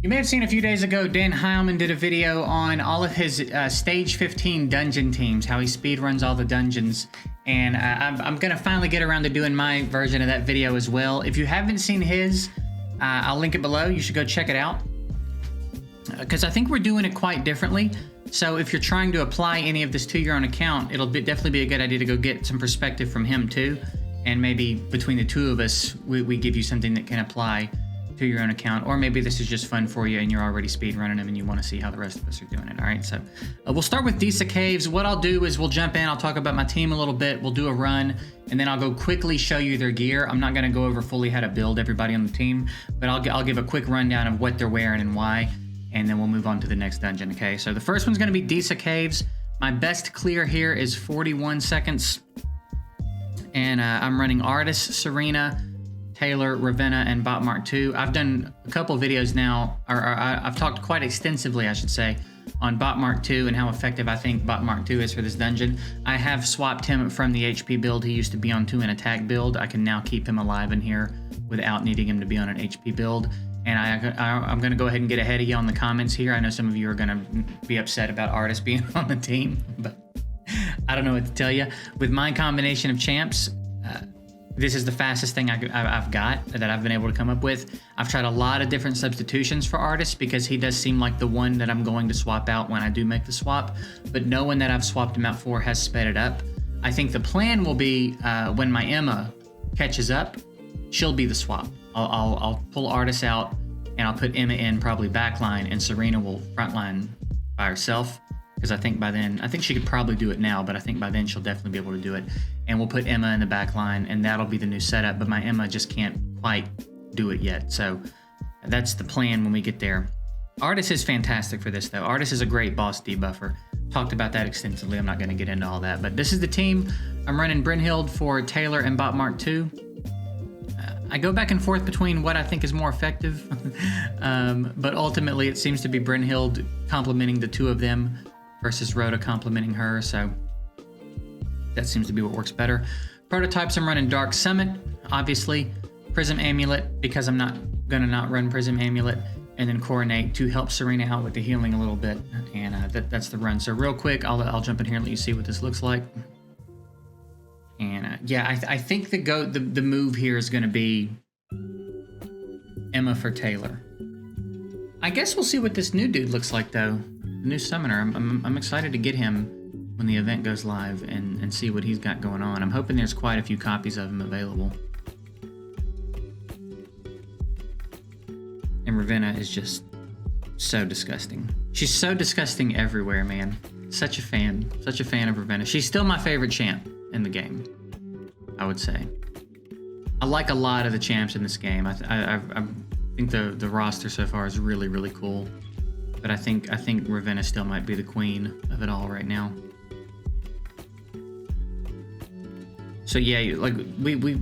You may have seen a few days ago, Dan Heilman did a video on all of his Stage 15 dungeon teams, how he speedruns all the dungeons. And I'm going to finally get around to doing my version of that video as well. If you haven't seen his, I'll link it below. You should go check it out. Because I think we're doing it quite differently. So if you're trying to apply any of this to your own account, it'll definitely be a good idea to go get some perspective from him too. And maybe between the two of us, we give you something that can apply to your own account, or maybe this is just fun for you and you're already speedrunning them and you want to see how the rest of us are doing it. All right, so we'll start with Disa Caves. What I'll do is we'll jump in, I'll talk about my team a little bit, we'll do a run, and then I'll go quickly show you their gear. I'm not going to go over fully how to build everybody on the team, but I'll give a quick rundown of what they're wearing and why, and then we'll move on to the next dungeon. Okay, so the first one's going to be Disa Caves. My best clear here is 41 seconds, and I'm running Artis, Serena, Taylor, Ravenna, and Bot Mark 2. I've done a couple videos now, or I've talked quite extensively, I should say, on Bot Mark 2 and how effective I think Bot Mark 2 is for this dungeon. I have swapped him from the HP build. He used to be on 2 and attack build. I can now keep him alive in here without needing him to be on an HP build. And I'm going to go ahead and get ahead of you on the comments here. I know some of you are going to be upset about Artis being on the team, but I don't know what to tell you. With my combination of champs, this is the fastest thing I've got that I've been able to come up with. I've tried a lot of different substitutions for Artis because he does seem like the one that I'm going to swap out when I do make the swap, but no one that I've swapped him out for has sped it up. I think the plan will be when my Emma catches up, she'll be the swap. I'll pull Artis out and I'll put Emma in probably backline, and Serena will frontline by herself. Because I think by then, I think she could probably do it now, but I think by then she'll definitely be able to do it. And we'll put Emma in the back line, and that'll be the new setup, but my Emma just can't quite do it yet. So that's the plan when we get there. Artis is fantastic for this, though. Artis is a great boss debuffer. Talked about that extensively. I'm not going to get into all that, but this is the team. I'm running Brynhild for Taylor and Bot Mark 2. I go back and forth between what I think is more effective, but ultimately it seems to be Brynhild complementing the two of them versus Rhoda complimenting her, so that seems to be what works better. Prototypes, I'm running Dark Summit, obviously. Prism Amulet, because I'm not gonna not run Prism Amulet, and then Coronate to help Serena out with the healing a little bit, and that's the run. So real quick, I'll jump in here and let you see what this looks like. And yeah, I think the move here is gonna be Emma for Taylor. I guess we'll see what this new dude looks like though. New summoner. I'm excited to get him when the event goes live and see what he's got going on. I'm hoping there's quite a few copies of him available. And Ravenna is just so disgusting. She's so disgusting everywhere, man. Such a fan of Ravenna. She's still my favorite champ in the game, I would say. I like a lot of the champs in this game. I think the roster so far is really, really cool. But I think Ravenna still might be the queen of it all right now. So yeah, like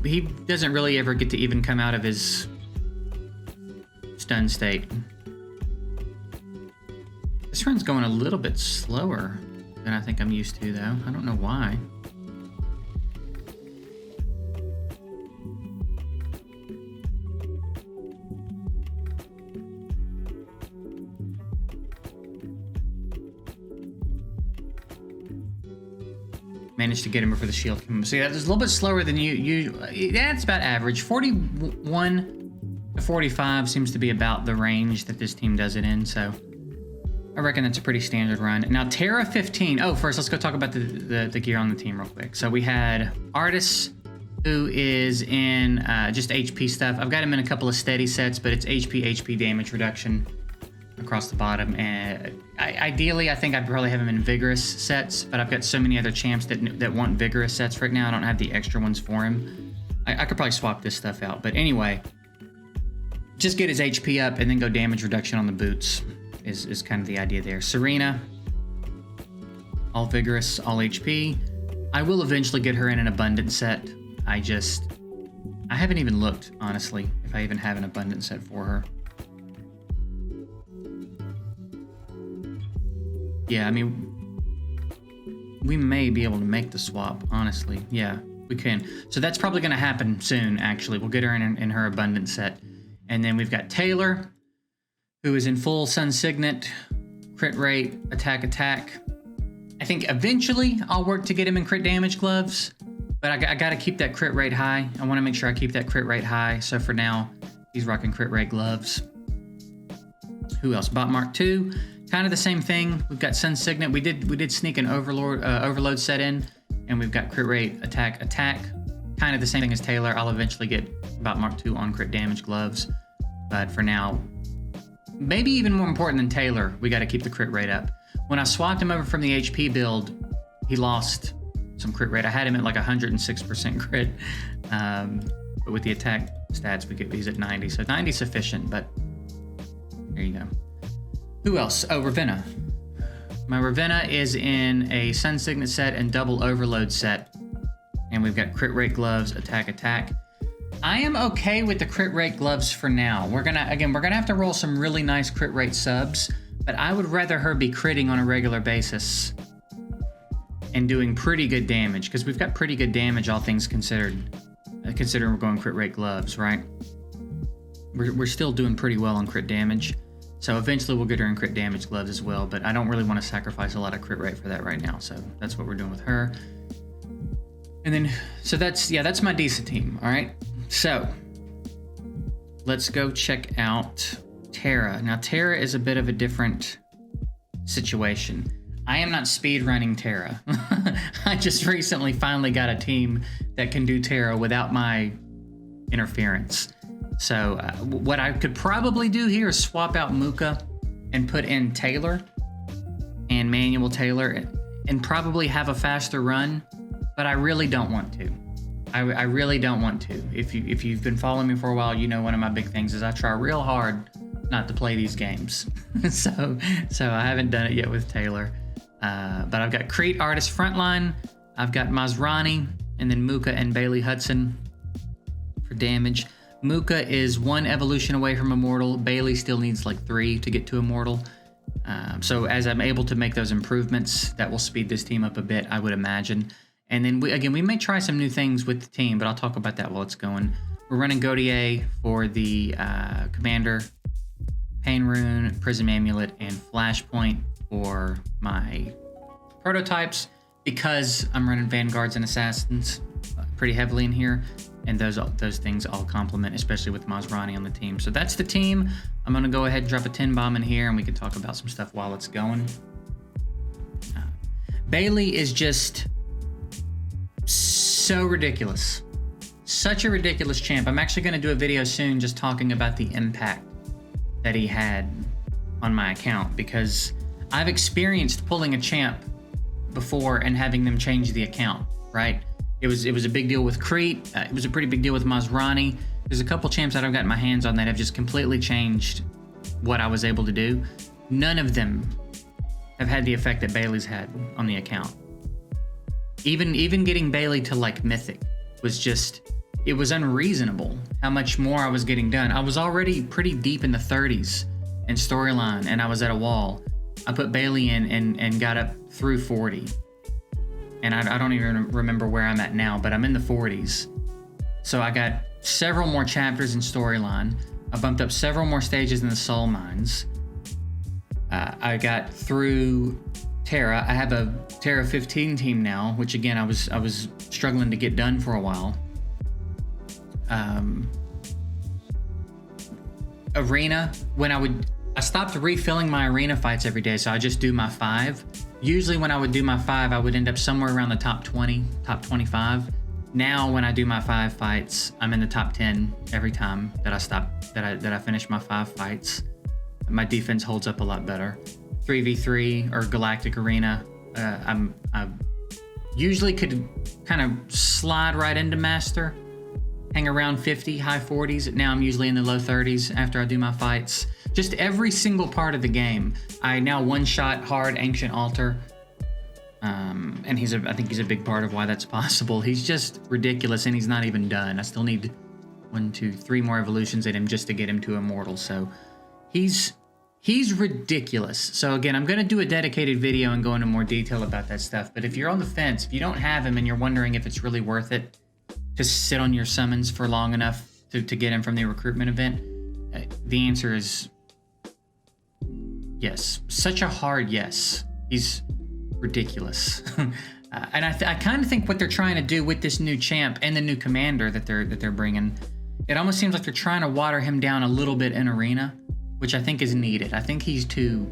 he doesn't really ever get to even come out of his stun state. This run's going a little bit slower than I think I'm used to though. I don't know why. Managed to get him before the shield came. So yeah, that's a little bit slower than you. Yeah, it's about average. 41 to 45 seems to be about the range that this team does it in. So I reckon that's a pretty standard run. Now Terra 15. Oh, first let's go talk about the gear on the team real quick. So we had Artis, who is in just HP stuff. I've got him in a couple of steady sets, but it's HP damage reduction across the bottom, and ideally I think I'd probably have him in vigorous sets, but I've got so many other champs that want vigorous sets right now. I don't have the extra ones for him. I could probably swap this stuff out, but anyway, just get his HP up and then go damage reduction on the boots is kind of the idea there. Serena, all vigorous, all HP. I will eventually get her in an abundant set. I haven't even looked, honestly, if I even have an abundant set for her. Yeah, I mean, we may be able to make the swap, honestly. Yeah, we can. So that's probably going to happen soon, actually. We'll get her in her abundant set. And then we've got Taylor. who is in full Sun Signet, crit rate, attack. I think eventually I'll work to get him in crit damage gloves, but I got to keep that crit rate high. I want to make sure I keep that crit rate high. So for now, he's rocking crit rate gloves. Who else? Bot Mark 2, kind of the same thing. We've got Sun Signet. We did sneak an overload set in, and we've got crit rate, attack. Kind of the same thing as Taylor. I'll eventually get Bot Mark 2 on crit damage gloves, but for now, maybe even more important than Taylor, we got to keep the crit rate up. When I swapped him over from the HP build, he lost some crit rate. I had him at like 106% crit, but with the attack stats, he's at 90. So 90 is sufficient, but there you go. Who else? Oh, Ravenna. My Ravenna is in a Sun Signet set and double overload set, and we've got crit rate gloves, attack. I am okay with the crit rate gloves for now. We're gonna have to roll some really nice crit rate subs, but I would rather her be critting on a regular basis and doing pretty good damage, because we've got pretty good damage, all things considered. Considering we're going crit rate gloves, right? We're still doing pretty well on crit damage, so eventually we'll get her in crit damage gloves as well, but I don't really want to sacrifice a lot of crit rate for that right now, so that's what we're doing with her. And then, so that's my Disa team, all right? So, let's go check out Terra. Now, Terra is a bit of a different situation. I am not speedrunning Terra. I just recently finally got a team that can do Terra without my interference. So, what I could probably do here is swap out Muka and put in Taylor and manual Taylor and probably have a faster run, but I really don't want to. I really don't want to. If you've been following me for a while, you know one of my big things is I try real hard not to play these games. so I haven't done it yet with Taylor. But I've got Crete Artist Frontline, I've got Masrani, and then Muka and Bailey Hudson for damage. Muka is 1 evolution away from Immortal. Bailey still needs like 3 to get to Immortal. So as I'm able to make those improvements, that will speed this team up a bit, I would imagine. And then, we may try some new things with the team, but I'll talk about that while it's going. We're running Gaudier for the Commander, Pain Rune, Prism Amulet, and Flashpoint for my prototypes, because I'm running Vanguards and Assassins pretty heavily in here, and those things all complement, especially with Masrani on the team. So that's the team. I'm going to go ahead and drop a 10 bomb in here, and we can talk about some stuff while it's going. Bailey is just so ridiculous. Such a ridiculous champ. I'm actually going to do a video soon just talking about the impact that he had on my account, because I've experienced pulling a champ before and having them change the account, right? It was a big deal with Crete. It was a pretty big deal with Masrani. There's a couple champs that I've gotten my hands on that have just completely changed what I was able to do. None of them have had the effect that Bailey's had on the account. Even getting Bailey to like Mythic was just, it was unreasonable how much more I was getting done. I was already pretty deep in the 30s in storyline, and I was at a wall. I put Bailey in and got up through 40. And I don't even remember where I'm at now, but I'm in the 40s. So I got several more chapters in storyline. I bumped up several more stages in the Soul Mines. I got through Terra. I have a Terra 15 team now, which again I was struggling to get done for a while. Arena, I stopped refilling my arena fights every day, so I just do my 5. Usually when I would do my 5, I would end up somewhere around the top 20, top 25. Now when I do my 5 fights, I'm in the top 10 every time that I finish my 5 fights. My defense holds up a lot better. 3v3 or Galactic Arena, I usually could kind of slide right into Master, hang around 50, high 40s. Now I'm usually in the low 30s after I do my fights. Just every single part of the game, I now one-shot hard Ancient Altar. And I think he's a big part of why that's possible. He's just ridiculous, and he's not even done. I still need 1, 2, 3 more evolutions in him just to get him to Immortal. So he's ridiculous. So again, I'm going to do a dedicated video and go into more detail about that stuff. But if you're on the fence, if you don't have him and you're wondering if it's really worth it to sit on your summons for long enough to get him from the recruitment event, the answer is Yes, such a hard yes. He's ridiculous. And I kind of think what they're trying to do with this new champ and the new commander that they're bringing, it almost seems like they're trying to water him down a little bit in arena, which I think is needed. I think he's too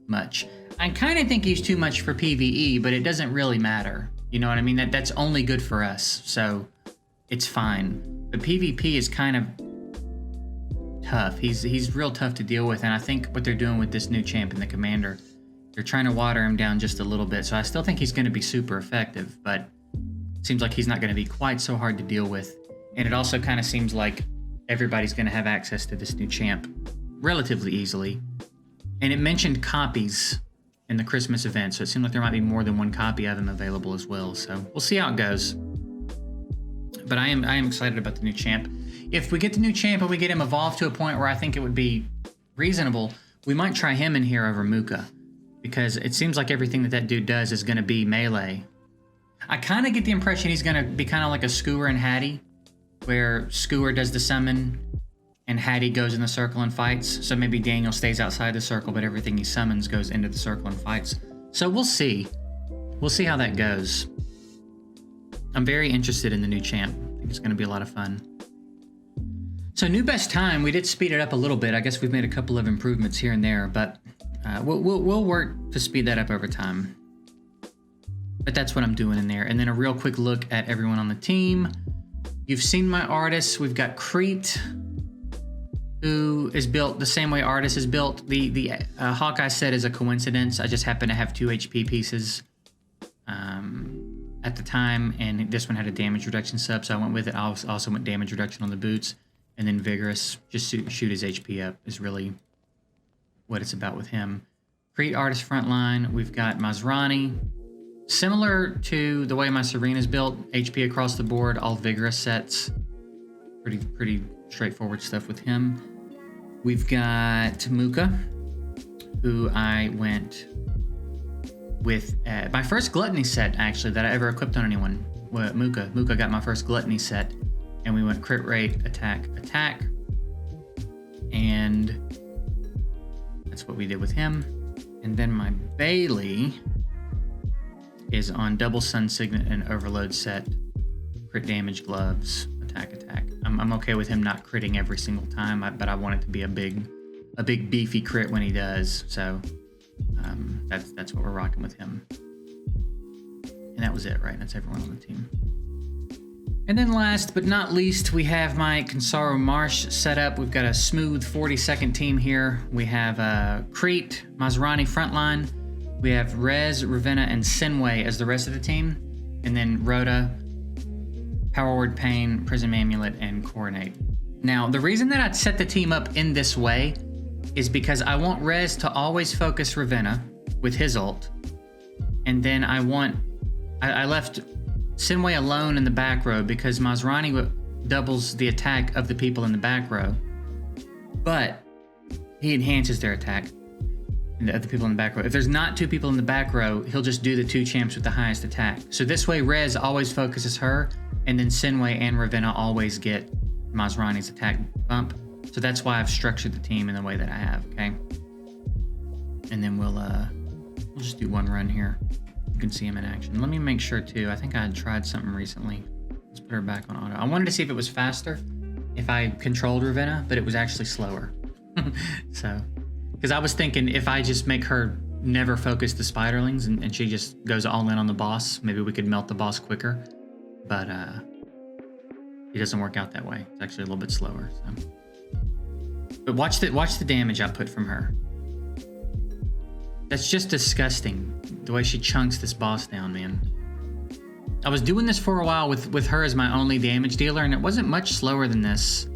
much. I kind of think he's too much for PvE, but it doesn't really matter. You know what I mean? That's only good for us, so it's fine. But PvP is kind of tough. He's real tough to deal with, and I think what they're doing with this new champ and the commander, they're trying to water him down just a little bit. So I still think he's going to be super effective, but it seems like he's not going to be quite so hard to deal with. And it also kind of seems like everybody's going to have access to this new champ relatively easily. And it mentioned copies in the Christmas event, so it seemed like there might be more than one copy of him available as well. So we'll see how it goes. But I am excited about the new champ. If we get the new champ and we get him evolved to a point where I think it would be reasonable, we might try him in here over Muka, because it seems like everything that dude does is going to be melee. I kind of get the impression he's going to be kind of like a Skewer and Hattie, where Skewer does the summon and Hattie goes in the circle and fights. So maybe Daniel stays outside the circle, but everything he summons goes into the circle and fights. So we'll see. We'll see how that goes. I'm very interested in the new champ. I think it's going to be a lot of fun. So new best time, we did speed it up a little bit. I guess we've made a couple of improvements here and there, but we'll work to speed that up over time. But that's what I'm doing in there. And then a real quick look at everyone on the team. You've seen my Artis. We've got Crete, who is built the same way Artis is built. The Hawkeye set is a coincidence. I just happen to have 2 HP pieces at the time, and this one had a damage reduction sub, so I went with it. I also went damage reduction on the boots, and then Vigorous, just shoot his HP up is really what it's about with him. Crete Artis frontline. We've got Masrani. Similar to the way my Serena's built, HP across the board, all Vigorous sets. Pretty straightforward stuff with him. We've got Muka, who I went with my first Gluttony set, actually, that I ever equipped on anyone. Muka got my first Gluttony set, and we went crit rate, attack, and that's what we did with him. And then my Bailey is on double Sun Signet and Overload set, crit damage, gloves, attack. I'm okay with him not critting every single time, but I want it to be a big beefy crit when he does. So that's what we're rocking with him. And that was it, right? That's everyone on the team. And then last but not least, we have my Kansaro Marsh set up. We've got a smooth 40-second team here. We have Crete, Masrani frontline. We have Rez, Ravenna, and Sinway as the rest of the team. And then Rhoda, Power Word Pain, Prism Amulet, and Coronate. Now, the reason that I'd set the team up in this way is because I want Rez to always focus Ravenna with his ult. And then I left Sinway alone in the back row because Masrani doubles the attack of the people in the back row. But he enhances their attack of the people in the back row. If there's not 2 people in the back row, he'll just do the 2 champs with the highest attack. So this way, Rez always focuses her, and then Sinway and Ravenna always get Masrani's attack bump. So that's why I've structured the team in the way that I have, okay? And then we'll just do one run here. You can see him in action. Let me make sure too. I think I had tried something recently. Let's put her back on auto. I wanted to see if it was faster if I controlled Ravenna, but it was actually slower. So, because I was thinking if I just make her never focus the spiderlings and she just goes all in on the boss, maybe we could melt the boss quicker. But it doesn't work out that way. It's actually a little bit slower. So. But watch the damage output from her. That's just disgusting, the way she chunks this boss down, man. I was doing this for a while with her as my only damage dealer, and it wasn't much slower than this.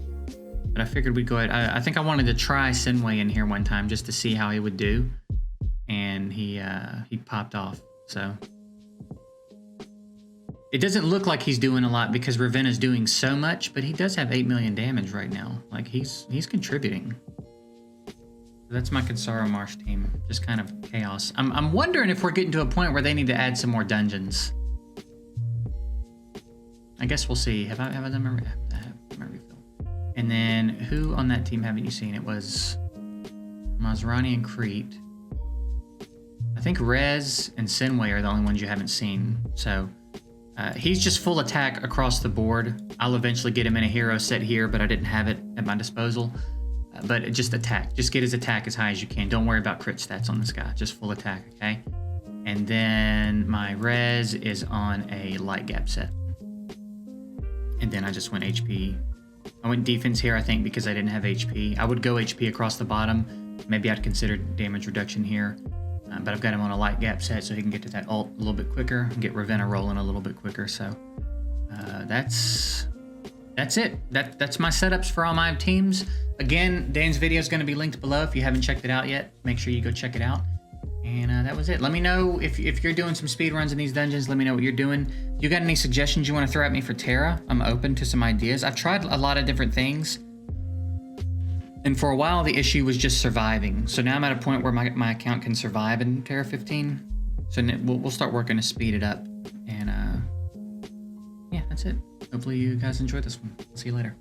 But I figured we'd go ahead. I think I wanted to try Sinway in here one time just to see how he would do. And he popped off, so. It doesn't look like he's doing a lot because Ravenna's doing so much, but he does have 8 million damage right now. Like, he's contributing. So that's my Kansaro Marsh team. Just kind of chaos. I'm wondering if we're getting to a point where they need to add some more dungeons. I guess we'll see. Have I done my refill? And then who on that team haven't you seen? It was Nosrani and Crete. I think Rez and Sinway are the only ones you haven't seen. So he's just full attack across the board. I'll eventually get him in a hero set here, but I didn't have it at my disposal. But just attack. Just get his attack as high as you can. Don't worry about crit stats on this guy. Just full attack, okay? And then my Rez is on a light gap set. And then I just went HP. I went defense here, I think, because I didn't have HP. I would go HP across the bottom. Maybe I'd consider damage reduction here. But I've got him on a light gap set so he can get to that ult a little bit quicker and get Ravenna rolling a little bit quicker. So that's it. That's my setups for all my teams. Again, Dan's video is going to be linked below. If you haven't checked it out yet, make sure you go check it out. And that was it. Let me know if you're doing some speed runs in these dungeons. Let me know what you're doing. If you got any suggestions you want to throw at me for Terra, I'm open to some ideas. I've tried a lot of different things. And for a while, the issue was just surviving. So now I'm at a point where my account can survive in Terra 15. So we'll start working to speed it up. And yeah, that's it. Hopefully you guys enjoyed this one. See you later.